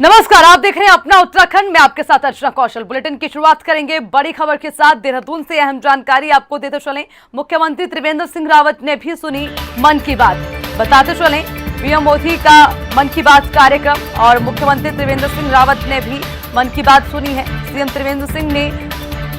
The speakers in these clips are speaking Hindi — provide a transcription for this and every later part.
नमस्कार, आप देख रहे हैं अपना उत्तराखंड में आपके साथ अर्चना कौशल। बुलेटिन की शुरुआत करेंगे बड़ी खबर के साथ। देहरादून से अहम जानकारी आपको देते चलें। मुख्यमंत्री त्रिवेंद्र सिंह रावत ने भी सुनी मन की बात। बताते चलें पीएम मोदी का मन की बात कार्यक्रम और मुख्यमंत्री त्रिवेंद्र सिंह रावत ने भी मन की बात सुनी है। सीएम त्रिवेंद्र सिंह ने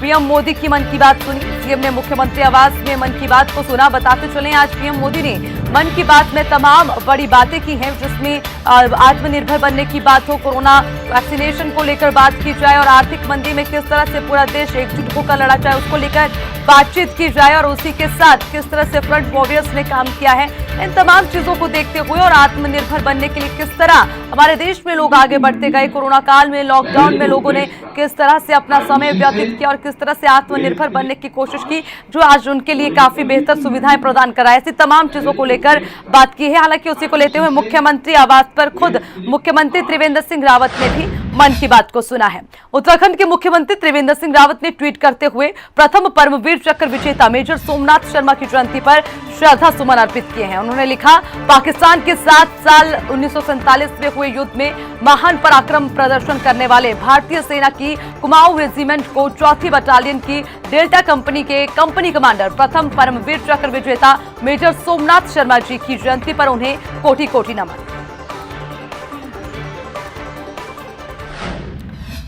पीएम मोदी की मन की बात सुनी। सीएम ने मुख्यमंत्री आवास में मन की बात को सुना। बताते चलें आज पीएम मोदी ने मन की बात में तमाम बड़ी बातें की हैं, जिसमें आत्मनिर्भर बनने की बात हो, कोरोना वैक्सीनेशन को लेकर बात की जाए और आर्थिक मंदी में किस तरह से पूरा देश एकजुट होकर लड़ा जाए उसको लेकर बातचीत की जाए और उसी के साथ किस तरह से फ्रंट वॉरियर्स ने काम किया है, इन तमाम चीजों को देखते हुए और आत्मनिर्भर बनने के लिए किस तरह हमारे देश में लोग आगे बढ़ते गए, कोरोना काल में लॉकडाउन में लोगों ने किस तरह से अपना समय व्यतीत किया और किस तरह से आत्मनिर्भर बनने की कोशिश की, जो आज उनके लिए काफी बेहतर सुविधाएं प्रदान कराए, ऐसी तमाम चीजों को लेकर बात की है। हालांकि उसी को लेते हुए मुख्यमंत्री आवास पर खुद मुख्यमंत्री त्रिवेंद्र सिंह रावत ने भी मन की बात को सुना है। उत्तराखंड के मुख्यमंत्री त्रिवेंद्र सिंह रावत ने ट्वीट करते हुए प्रथम परमवीर चक्र विजेता मेजर सोमनाथ शर्मा की जयंती पर श्रद्धा सुमन अर्पित किए हैं। उन्होंने लिखा, पाकिस्तान के साथ साल 1947 में हुए युद्ध में महान पराक्रम प्रदर्शन करने वाले भारतीय सेना की कुमाऊं रेजिमेंट को 4थी बटालियन की डेल्टा कंपनी के कंपनी कमांडर प्रथम परमवीर चक्र विजेता मेजर सोमनाथ शर्मा जी की जयंती पर उन्हें कोटि कोटि नमन।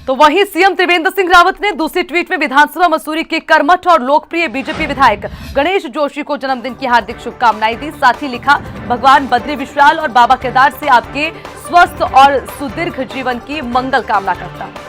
तो वहीं सीएम त्रिवेंद्र सिंह रावत ने दूसरी ट्वीट में विधानसभा मसूरी के कर्मठ और लोकप्रिय बीजेपी विधायक गणेश जोशी को जन्मदिन की हार्दिक शुभकामनाएं दी। साथ ही लिखा, भगवान बद्री विशाल और बाबा केदार से आपके स्वस्थ और सुदीर्घ जीवन की मंगल कामना करता हूं।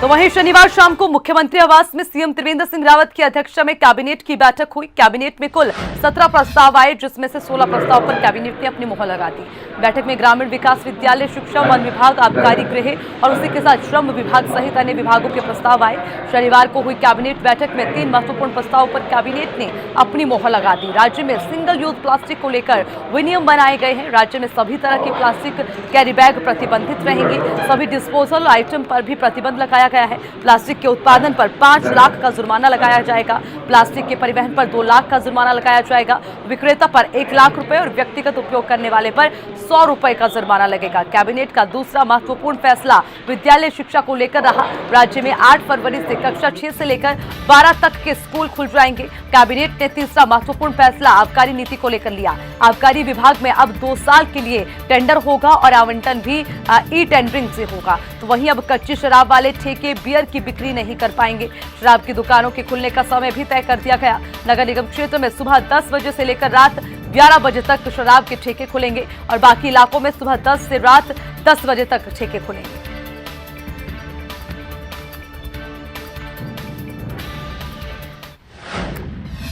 तो वहीं शनिवार शाम को मुख्यमंत्री आवास में सीएम त्रिवेंद्र सिंह रावत की अध्यक्षता में कैबिनेट की बैठक हुई। कैबिनेट में कुल 17 प्रस्ताव आए, जिसमें से 16 प्रस्ताव पर कैबिनेट ने अपनी मुहर लगा दी। बैठक में ग्रामीण विकास, विद्यालय शिक्षा, वन विभाग, आबकारी गृह और उसी के साथ श्रम विभाग सहित अन्य विभागों के प्रस्ताव आए। शनिवार को हुई कैबिनेट बैठक में 3 महत्वपूर्ण प्रस्तावों पर कैबिनेट ने अपनी मुहर लगा दी। राज्य में सिंगल यूज प्लास्टिक को लेकर विनियम बनाए गए हैं। राज्य में सभी तरह की प्लास्टिक कैरी बैग प्रतिबंधित रहेंगे। सभी डिस्पोजल आइटम पर भी प्रतिबंध लगाया गया है। प्लास्टिक के उत्पादन पर 5 लाख का जुर्माना लगाया जाएगा। प्लास्टिक के परिवहन पर 2 लाख का जुर्माना लगाया जाएगा। विक्रेता पर 1 लाख रुपए और व्यक्तिगत उपयोग करने वाले पर 100 रुपए का जुर्माना लगेगा। कैबिनेट का दूसरा महत्वपूर्ण फैसला विद्यालय शिक्षा को लेकर रहा। राज्य में 8 फरवरी से कक्षा 6 से लेकर 12 तक के स्कूल खुल जाएंगे। कैबिनेट ने तीसरा महत्वपूर्ण फैसला आबकारी नीति को लेकर लिया। आबकारी विभाग में अब 2 साल के लिए टेंडर होगा और आवंटन भी ई टेंडरिंग से होगा। तो वहीं अब कच्ची शराब वाले ठेके बियर की बिक्री नहीं कर पाएंगे। शराब की दुकानों के खुलने का समय भी तय कर दिया गया। नगर निगम क्षेत्र में सुबह 10 बजे से लेकर रात 11 बजे तक शराब के ठेके खुलेंगे और बाकी इलाकों में सुबह 10 से रात 10 बजे तक ठेके खुलेंगे।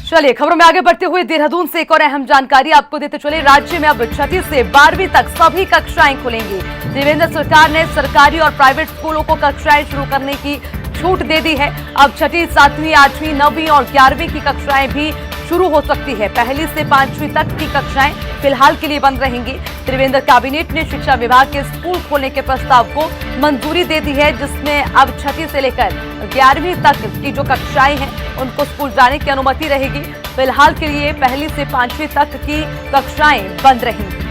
चलिए खबरों में आगे बढ़ते हुए देहरादून से एक और अहम जानकारी आपको देते चले। राज्य में अब 6वीं से 12वीं तक सभी कक्षाएं खुलेंगी। त्रिवेंद्र सरकार ने सरकारी और प्राइवेट स्कूलों को कक्षाएं शुरू करने की छूट दे दी है। अब 6वीं, 7वीं, 8वीं, 9वीं और 11वीं की कक्षाएं भी शुरू हो सकती है। 1ली से 5वीं तक की कक्षाएं फिलहाल के लिए बंद रहेंगी। त्रिवेंद्र कैबिनेट ने शिक्षा विभाग के स्कूल खोलने के प्रस्ताव को मंजूरी दे दी है, जिसमें अब 6वीं से लेकर 11वीं तक की जो कक्षाएं हैं उनको स्कूल जाने की अनुमति रहेगी। फिलहाल के लिए 1ली से 5वीं तक की कक्षाएं बंद रहेंगी।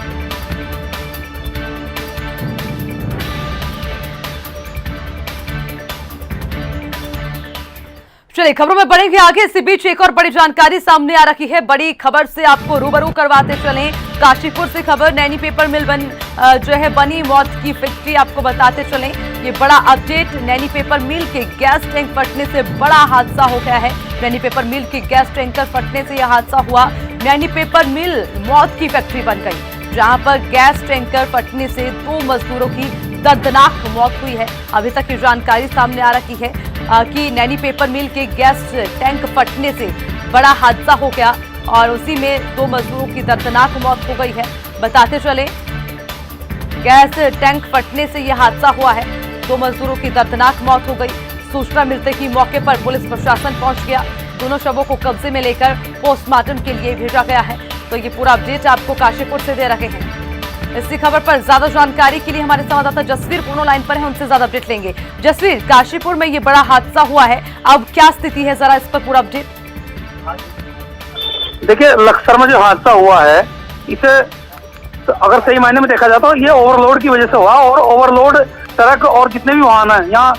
चलिए खबरों में बढ़ेंगे आगे। इसी बीच एक और बड़ी जानकारी सामने आ रही है। बड़ी खबर से आपको रूबरू करवाते चलें। काशीपुर से खबर, नैनी पेपर मिल बनी मौत की फैक्ट्री, आपको बताते चलें ये बड़ा अपडेट। नैनी पेपर मिल के गैस टैंक फटने से बड़ा हादसा हो गया है। नैनी पेपर मिल के गैस टैंकर फटने से यह हादसा हुआ। नैनी पेपर मिल मौत की फैक्ट्री बन गई, जहां पर गैस टैंकर फटने से 2 मजदूरों की दर्दनाक मौत हुई है। अभी तक की जानकारी सामने आ रही है कि नैनी पेपर मिल के गैस टैंक फटने से बड़ा हादसा हो गया और उसी में 2 मजदूरों की दर्दनाक मौत हो गई है। बताते चले गैस टैंक फटने से यह हादसा हुआ है। 2 मजदूरों की दर्दनाक मौत हो गई। सूचना मिलते ही मौके पर पुलिस प्रशासन पहुंच गया। दोनों शवों को कब्जे में लेकर पोस्टमार्टम के लिए भेजा गया है। तो ये पूरा अपडेट आपको काशीपुर से दे रहे हैं। इसी खबर पर ज्यादा जानकारी के लिए हमारे संवाददाता जसवीर पूर्ण लाइन पर है, उनसे ज्यादा अपडेट लेंगे। जसवीर, काशीपुर में ये बड़ा हादसा हुआ है, अब क्या स्थिति है, जरा इस पर पूरा अपडेट। देखिए, लक्सर में जो हादसा हुआ है, इसे तो अगर सही मायने में देखा जाए तो ये ओवरलोड की वजह से हुआ, और ओवरलोड ट्रक और जितने भी वाहन हैं यहाँ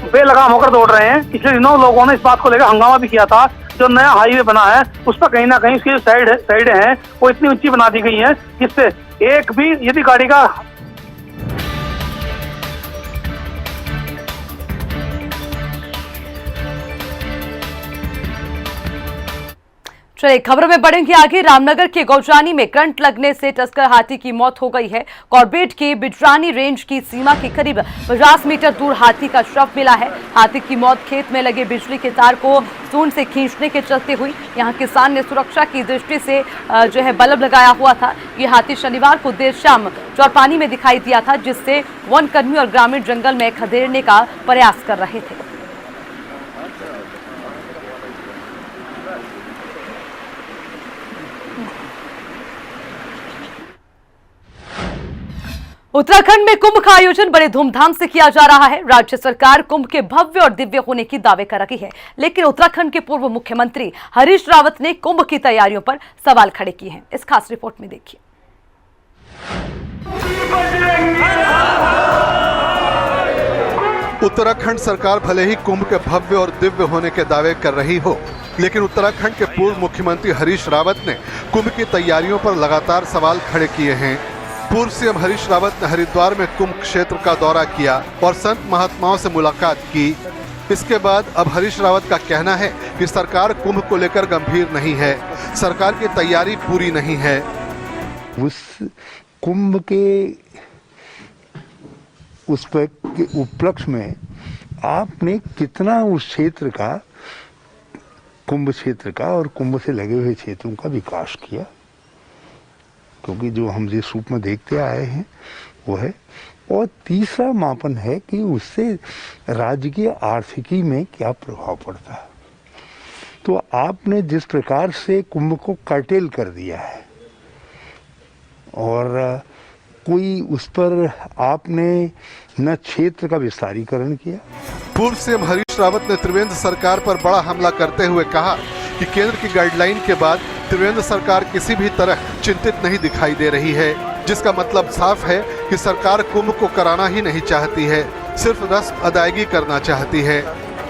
बेलगाम होकर दौड़ रहे हैं। पिछले दिनों लोगों ने इस बात को लेकर हंगामा भी किया था। जो नया हाईवे बना है उस पर कहीं ना कहीं उसकी जो साइड हैं वो इतनी ऊंची बना दी गई हैं जिससे एक भी यदि गाड़ी का चलिए खबरों में बढ़ेंगे आगे। रामनगर के गौजानी में करंट लगने से टस्कर हाथी की मौत हो गई है। कॉर्बेट के बिजरानी रेंज की सीमा के करीब 50 मीटर दूर हाथी का शव मिला है। हाथी की मौत खेत में लगे बिजली के तार को सूंड से खींचने के चलते हुई। यहां किसान ने सुरक्षा की दृष्टि से जो है बल्ब लगाया हुआ था। ये हाथी शनिवार को देर शाम चौरपानी में दिखाई दिया था, जिससे वन कर्मी और ग्रामीण जंगल में खदेड़ने का प्रयास कर रहे थे। उत्तराखंड में कुंभ का आयोजन बड़े धूमधाम से किया जा रहा है। राज्य सरकार कुंभ के भव्य और दिव्य होने की दावे कर रही है, लेकिन उत्तराखंड के पूर्व मुख्यमंत्री हरीश रावत ने कुंभ की तैयारियों पर सवाल खड़े किए हैं। इस खास रिपोर्ट में देखिए। उत्तराखंड सरकार भले ही कुंभ के भव्य और दिव्य होने के दावे कर रही हो, लेकिन उत्तराखंड के पूर्व मुख्यमंत्री हरीश रावत ने कुंभ की तैयारियों पर लगातार सवाल खड़े किए हैं। पूर्व सीएम हरीश रावत ने हरिद्वार में कुंभ क्षेत्र का दौरा किया और संत महात्माओं से मुलाकात की। इसके बाद अब हरीश रावत का कहना है कि सरकार कुंभ को लेकर गंभीर नहीं है, सरकार की तैयारी पूरी नहीं है। उस कुंभ के उस उपलक्ष्य में आपने कितना उस क्षेत्र का, कुंभ क्षेत्र का और कुंभ से लगे हुए क्षेत्रों का विकास किया, क्योंकि जो हम जिस रूप में देखते आए हैं वो है। और तीसरा मापन है कि उससे राज्य की आर्थिकी में क्या प्रभाव पड़ता है। तो आपने जिस प्रकार से कुंभ को कर्टेल कर दिया है और कोई उस पर आपने न क्षेत्र का विस्तारीकरण किया। पूर्व सीएम हरीश रावत ने त्रिवेंद्र सरकार पर बड़ा हमला करते हुए कहा कि केंद्र की गाइडलाइन के बाद त्रिवेंद्र सरकार किसी भी तरह चिंतित नहीं दिखाई दे रही है, जिसका मतलब साफ है कि सरकार कुंभ को कराना ही नहीं चाहती है, सिर्फ रस्म अदायगी करना चाहती है।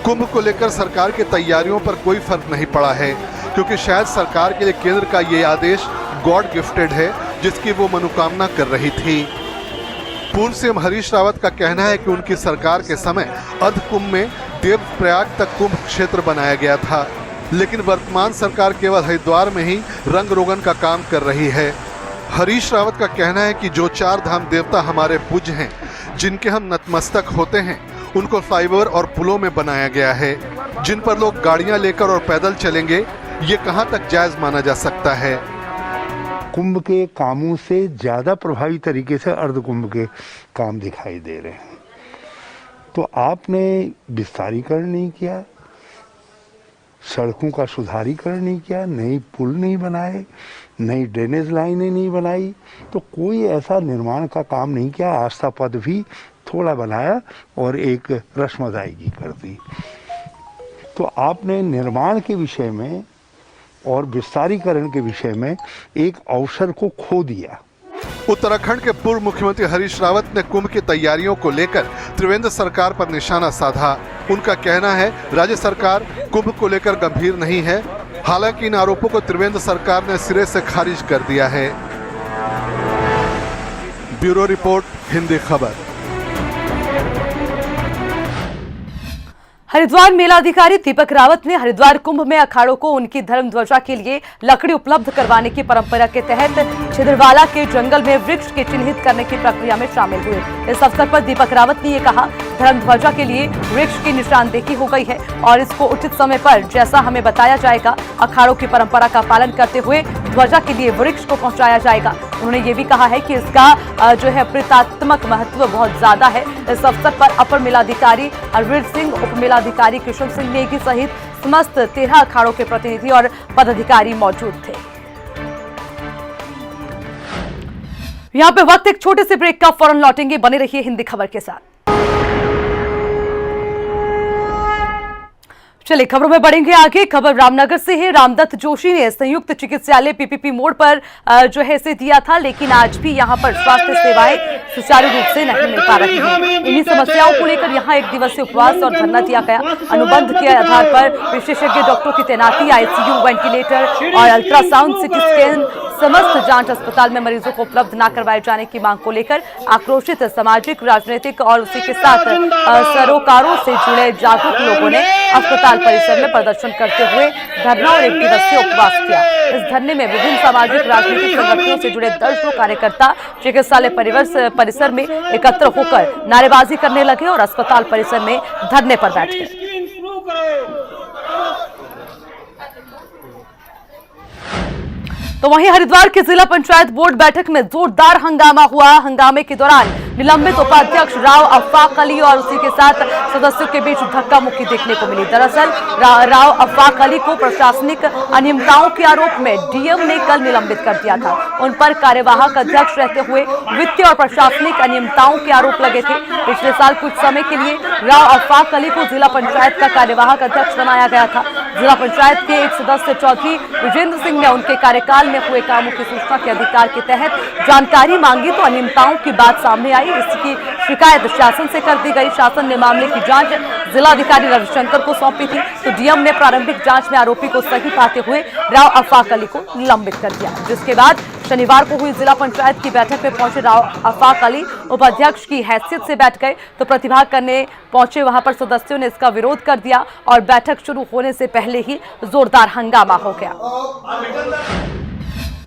कुंभ को लेकर सरकार की तैयारियों पर कोई फर्क नहीं पड़ा है, क्योंकि शायद सरकार के लिए केंद्र का ये आदेश गॉड गिफ्टेड है, जिसकी वो मनोकामना कर रही थी। पूर्व सीएम हरीश रावत का कहना है कि उनकी सरकार के समय अर्ध कुंभ में देवप्रयाग तक कुंभ क्षेत्र बनाया गया था, लेकिन वर्तमान सरकार केवल हरिद्वार में ही रंग रोगन का काम कर रही है। हरीश रावत का कहना है कि जो 4 धाम देवता हमारे पूज्य हैं, जिनके हम नतमस्तक होते हैं, उनको फ्लाईओवर और पुलों में बनाया गया है, जिन पर लोग गाड़ियां लेकर और पैदल चलेंगे, ये कहां तक जायज माना जा सकता है। कुंभ के कामों से ज्यादा प्रभावी तरीके से अर्ध कुंभ के काम दिखाई दे रहे हैं। तो आपने विस्तारीकरण नहीं किया, सड़कों का सुधारीकरण नहीं किया, नई पुल नहीं बनाए, नई ड्रेनेज लाइनें नहीं बनाई, तो कोई ऐसा निर्माण का काम नहीं किया। आस्था पथ भी थोड़ा बनाया और एक रस्म अदायगी कर दी। तो आपने निर्माण के विषय में और विस्तारीकरण के विषय में एक अवसर को खो दिया। उत्तराखंड के पूर्व मुख्यमंत्री हरीश रावत ने कुंभ की तैयारियों को लेकर त्रिवेंद्र सरकार पर निशाना साधा। उनका कहना है राज्य सरकार कुंभ को लेकर गंभीर नहीं है, हालांकि इन आरोपों को त्रिवेंद्र सरकार ने सिरे से खारिज कर दिया है। ब्यूरो रिपोर्ट, हिंदी खबर। हरिद्वार मेलाधिकारी दीपक रावत ने हरिद्वार कुंभ में अखाड़ों को उनकी धर्म ध्वजा के लिए लकड़ी उपलब्ध करवाने की परंपरा के तहत छिदरवाला के जंगल में वृक्ष के चिन्हित करने की प्रक्रिया में शामिल हुए। इस अवसर पर दीपक रावत ने ये कहा, धर्म ध्वजा के लिए वृक्ष की निशानदेही हो गई है और इसको उचित समय पर जैसा हमें बताया जाएगा, अखाड़ों की परंपरा का पालन करते हुए ध्वजा के लिए वृक्ष को पहुंचाया जाएगा। उन्होंने ये भी कहा है कि इसका जो है प्रतीकात्मक महत्व बहुत ज्यादा है। इस अवसर पर अपर मेलाधिकारी हरवीर सिंह, उप मेलाधिकारी किशन सिंह नेगी सहित समस्त 13 अखाड़ों के प्रतिनिधि और पदाधिकारी मौजूद थे। यहाँ पे वक्त एक छोटे से ब्रेक का, फौरन लौटेंगे, बने रहिए हिंदी खबर के साथ। चलिए खबरों में बढ़ेंगे आगे। खबर रामनगर से है। रामदत्त जोशी ने संयुक्त चिकित्सालय पीपीपी मोड़ पर जो है इसे दिया था, लेकिन आज भी यहां पर स्वास्थ्य सेवाएं सुचारू रूप से नहीं मिल पा रही हैं। इन्हीं समस्याओं को लेकर यहां एक दिवसीय उपवास और धरना दिया गया। अनुबंध के आधार पर विशेषज्ञ डॉक्टरों की तैनाती, आईसीयू, वेंटिलेटर और अल्ट्रासाउंड, सिटी स्कैन, समस्त जांच अस्पताल में मरीजों को उपलब्ध न करवाए जाने की मांग को लेकर आक्रोशित सामाजिक, राजनीतिक और उसी के साथ सरोकारों से जुड़े जागरूक लोगों ने अस्पताल परिसर में प्रदर्शन करते हुए धरना और एक दिवसीय उपवास किया। इस धरने में विभिन्न सामाजिक, राजनीतिक संगठनों से जुड़े दर्जनों कार्यकर्ता चिकित्सालय परिसर में एकत्र होकर नारेबाजी करने लगे और अस्पताल परिसर में धरने पर बैठ गए। तो वहीं हरिद्वार के जिला पंचायत बोर्ड बैठक में जोरदार हंगामा हुआ। हंगामे के दौरान निलंबित उपाध्यक्ष राव अफाक अली और उसी के साथ सदस्यों के बीच धक्का मुक्की देखने को मिली। दरअसल राव अफाक अली को प्रशासनिक अनियमितताओं के आरोप में डीएम ने कल निलंबित कर दिया था। उन पर कार्यवाहक अध्यक्ष रहते हुए वित्तीय और प्रशासनिक अनियमितताओं के आरोप लगे थे। पिछले साल कुछ समय के लिए राव अफाक अली को जिला पंचायत का कार्यवाहक अध्यक्ष बनाया गया था। जिला पंचायत के एक सदस्य चौधरी विजेंद्र सिंह ने उनके कार्यकाल में हुए कामों की सूचना के अधिकार के तहत जानकारी मांगी तो अनियमितताओं की बात सामने आई। इसकी शिकायत शासन से कर दी गई। शासन ने मामले की जांच जिलाधिकारी रविशंकर को सौंपी थी, तो डीएम ने प्रारंभिक जांच में आरोपी को सही पाते हुए राव अफाक अली को निलंबित कर दिया। जिसके बाद शनिवार को हुई जिला पंचायत की बैठक में पहुंचे राव अफाक अली उपाध्यक्ष की हैसियत से बैठ गए, तो प्रतिभाग करने पहुंचे वहां पर सदस्यों ने इसका विरोध कर दिया और बैठक शुरू होने से पहले ही जोरदार हंगामा हो गया।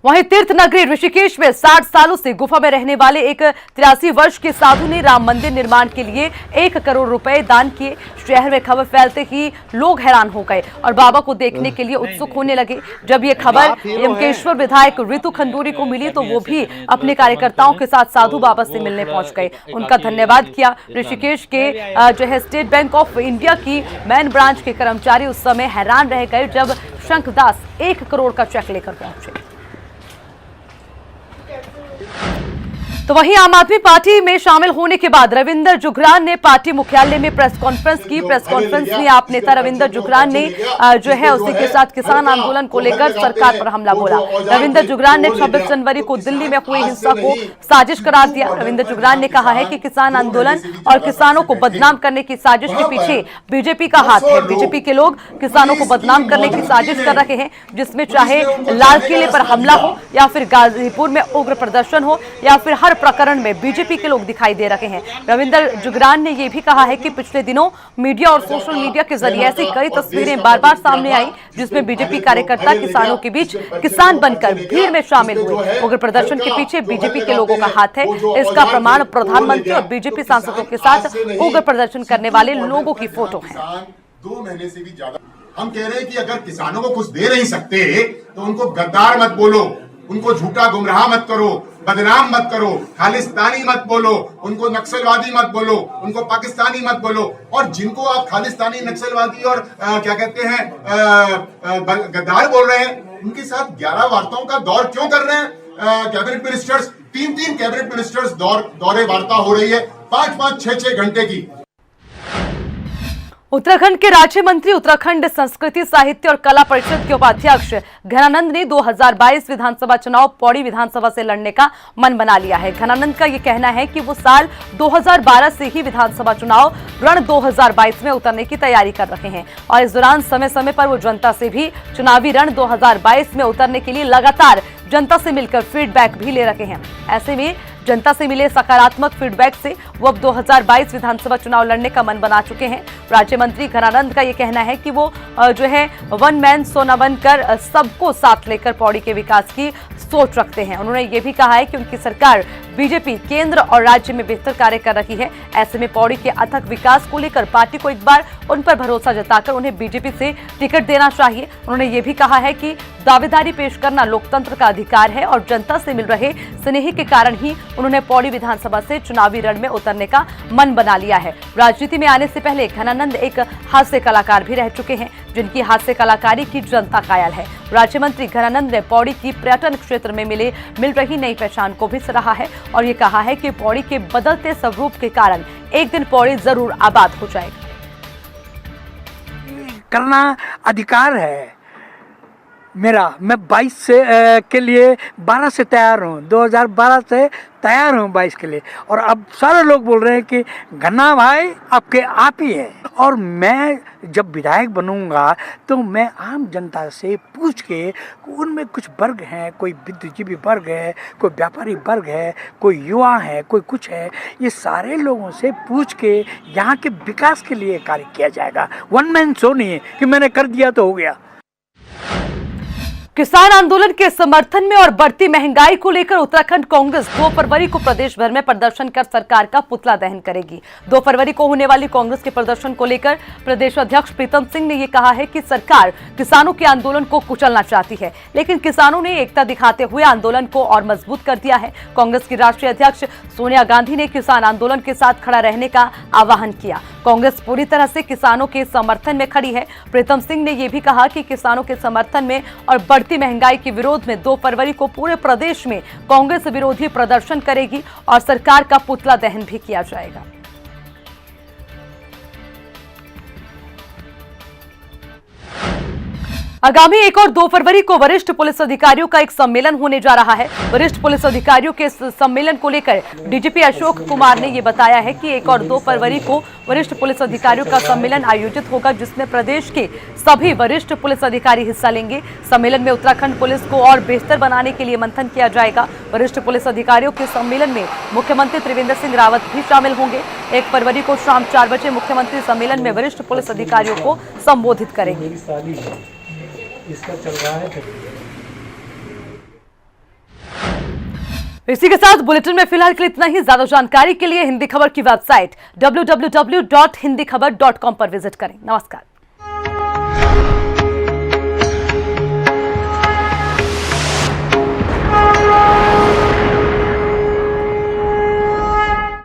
वहीं तीर्थ नगरी ऋषिकेश में 60 सालों से गुफा में रहने वाले एक 83 वर्ष के साधु ने राम मंदिर निर्माण के लिए 1 करोड़ रुपए दान किए। शहर में खबर फैलते ही लोग हैरान हो गए और बाबा को देखने के लिए उत्सुक होने लगे। जब ये खबर यमकेश्वर विधायक रितु खंडूरी को मिली तो वो भी अपने कार्यकर्ताओं के साथ साधु बाबा से मिलने पहुंच गए, उनका धन्यवाद किया। ऋषिकेश के जो है स्टेट बैंक ऑफ इंडिया की मेन ब्रांच के कर्मचारी उस समय हैरान रह गए जब शंखदास 1 करोड़ का चेक लेकर पहुंचे। तो वहीं आम आदमी पार्टी में शामिल होने के बाद रविंदर जुगरान ने पार्टी मुख्यालय में प्रेस कॉन्फ्रेंस की। प्रेस कॉन्फ्रेंस में आप नेता रविंदर जुगरान ने जो है उसी के साथ किसान आंदोलन को लेकर सरकार पर हमला बोला। रविंदर जुगरान ने 26 जनवरी को दिल्ली में हुई हिंसा को साजिश करार दिया। रविंदर जुगरान ने कहा है कि किसान आंदोलन और किसानों को बदनाम करने की साजिश के पीछे बीजेपी का हाथ है। बीजेपी के लोग किसानों को बदनाम करने की साजिश कर रहे हैं, जिसमें चाहे लाल किले पर हमला हो या फिर गाजीपुर में उग्र प्रदर्शन हो या फिर हर प्रकरण में बीजेपी के लोग दिखाई दे रहे हैं। रविंदर जुगरान ने यह भी कहा है कि पिछले दिनों मीडिया और सोशल मीडिया के जरिए ऐसी कई तस्वीरें बार बार सामने आई जिसमें बीजेपी कार्यकर्ता किसानों के बीच किसान बनकर भीड़ में शामिल हुए। उग्र प्रदर्शन के पीछे बीजेपी के लोगों का हाथ है। इसका प्रमाण प्रधानमंत्री और बीजेपी सांसदों के साथ उग्र प्रदर्शन करने वाले लोगों की फोटो है। 2 महीने से भी ज्यादा हम कह रहे हैं कि अगर किसानों को कुछ दे नहीं सकते तो उनको गद्दार मत बोलो, उनको झूठा गुमराह मत करो, बदनाम मत करो, खालिस्तानी मत बोलो, उनको नक्सलवादी मत बोलो, उनको पाकिस्तानी मत बोलो। और जिनको आप खालिस्तानी, नक्सलवादी और क्या कहते हैं गद्दार बोल रहे हैं, उनके साथ 11 वार्ताओं का दौर क्यों कर रहे हैं? कैबिनेट मिनिस्टर्स, 3 कैबिनेट मिनिस्टर्स दौरे वार्ता हो रही है 5-5, 6-6 घंटे की। उत्तराखंड के राज्य मंत्री, उत्तराखंड संस्कृति, साहित्य और कला परिषद के उपाध्यक्ष घनानंद ने 2022 विधानसभा चुनाव पौड़ी विधानसभा से लड़ने का मन बना लिया है। घनानंद का यह कहना है कि वो साल 2012 से ही विधानसभा चुनाव रण 2022 में उतरने की तैयारी कर रहे हैं और इस दौरान समय समय पर वो जनता से भी चुनावी रण 2022 में उतरने के लिए लगातार जनता से मिलकर फीडबैक भी ले रहे हैं। ऐसे में जनता से मिले सकारात्मक फीडबैक से वो अब 2022 विधानसभा चुनाव लड़ने का मन बना चुके हैं। राज्य मंत्री घनानंद का ये कहना है कि वो जो है वन मैन सोना बनकर सबको साथ लेकर पौड़ी के विकास की सोच रखते हैं। उन्होंने ये भी कहा है कि उनकी सरकार बीजेपी केंद्र और राज्य में बेहतर कार्य कर रही है। ऐसे में पौड़ी के अथक विकास को लेकर पार्टी को एक बार उन पर भरोसा जताकर उन्हें बीजेपी से टिकट देना चाहिए। उन्होंने ये भी कहा है कि दावेदारी पेश करना लोकतंत्र का अधिकार है और जनता से मिल रहे स्नेह के कारण ही उन्होंने पौड़ी विधानसभा से चुनावी रण में उतरने का मन बना लिया है। राजनीति में आने से पहले घनानंद एक हास्य कलाकार भी रह चुके हैं, जिनकी हास्य कलाकारी की जनता कायल है। राज्य मंत्री घनानंद ने पौड़ी की पर्यटन क्षेत्र में मिल रही नई पहचान को भी सराहा है और ये कहा है कि पौड़ी के बदलते स्वरूप के कारण एक दिन पौड़ी जरूर आबाद हो जाएगा। करना अधिकार है मेरा। मैं 22 से के लिए 12 से तैयार हूँ, 2012 से तैयार हूँ 22 के लिए। और अब सारे लोग बोल रहे हैं कि घन्ना भाई आपके आप ही है। और मैं जब विधायक बनूंगा तो मैं आम जनता से पूछ के, उनमें कुछ वर्ग हैं, कोई बुद्धिजीवी वर्ग है, कोई व्यापारी वर्ग है, कोई युवा है, कोई कुछ है, ये सारे लोगों से पूछ के यहाँ के विकास के लिए कार्य किया जाएगा। वन मैन शो नहीं है कि मैंने कर दिया तो हो गया। किसान आंदोलन के समर्थन में और बढ़ती महंगाई को लेकर उत्तराखंड कांग्रेस 2 फरवरी को प्रदेश भर में प्रदर्शन कर सरकार का पुतला दहन करेगी। 2 फरवरी को होने वाली कांग्रेस के प्रदर्शन को लेकर प्रदेश अध्यक्ष प्रीतम सिंह ने यह कहा है कि सरकार किसानों के आंदोलन को कुचलना चाहती है, लेकिन किसानों ने एकता दिखाते हुए आंदोलन को और मजबूत कर दिया है। कांग्रेस की राष्ट्रीय अध्यक्ष सोनिया गांधी ने किसान आंदोलन के साथ खड़ा रहने का आह्वान किया। कांग्रेस पूरी तरह से किसानों के समर्थन में खड़ी है। प्रीतम सिंह ने यह भी कहा कि किसानों के समर्थन में और बढ़ती महंगाई के विरोध में 2 फरवरी को पूरे प्रदेश में कांग्रेस विरोधी प्रदर्शन करेगी और सरकार का पुतला दहन भी किया जाएगा। आगामी 1 और 2 फरवरी को वरिष्ठ पुलिस अधिकारियों का एक सम्मेलन होने जा रहा है। वरिष्ठ पुलिस अधिकारियों के इस सम्मेलन को लेकर डीजीपी अशोक कुमार ने यह बताया है कि 1 और 2 फरवरी को वरिष्ठ पुलिस अधिकारियों का सम्मेलन आयोजित होगा, जिसमें प्रदेश के सभी वरिष्ठ पुलिस अधिकारी हिस्सा लेंगे। सम्मेलन में उत्तराखंड पुलिस को और बेहतर बनाने के लिए मंथन किया जाएगा। वरिष्ठ पुलिस अधिकारियों के सम्मेलन में मुख्यमंत्री त्रिवेंद्र सिंह रावत भी शामिल होंगे। 1 फरवरी को शाम 4 बजे मुख्यमंत्री सम्मेलन में वरिष्ठ पुलिस अधिकारियों को संबोधित करेंगे। इसका चल रहा है। इसी के साथ बुलेटिन में फिलहाल के लिए इतना ही। ज्यादा जानकारी के लिए हिंदी खबर की वेबसाइट www.hindikhbar.com पर विजिट करें। नमस्कार।